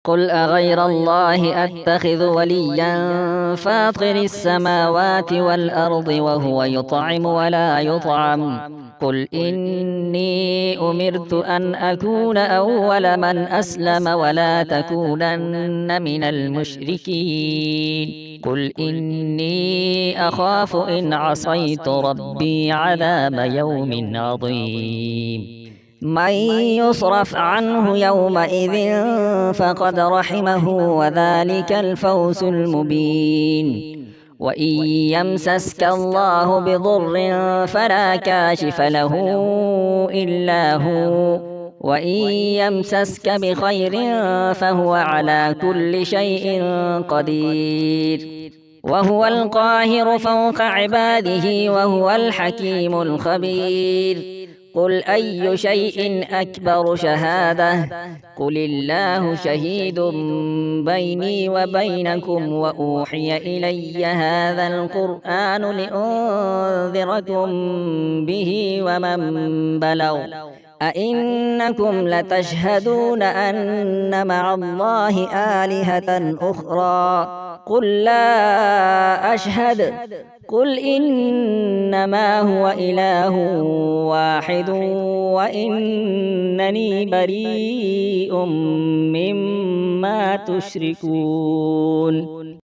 قل أغير الله أتخذ وليا فاطر السماوات والأرض وهو يطعم ولا يطعم قل إني أمرت أن أكون أول من أسلم ولا تكونن من المشركين قل إني أخاف إن عصيت ربي عذاب يوم عظيم من يصرف عنه يومئذ فقد رحمه وذلك الفوز المبين وإن يمسسك الله بضر فلا كاشف له إلا هو وإن يمسسك بخير فهو على كل شيء قدير وهو القاهر فوق عباده وهو الحكيم الخبير قل أي شيء أكبر شهادة قل الله شهيد بيني وبينكم وأوحي إلي هذا القرآن لأنذركم به ومن بلغ أئنكم لتشهدون أن مع الله آلهة أخرى قل لا أشهد قل إنما هو إله واحد وإنني بريء مما تشركون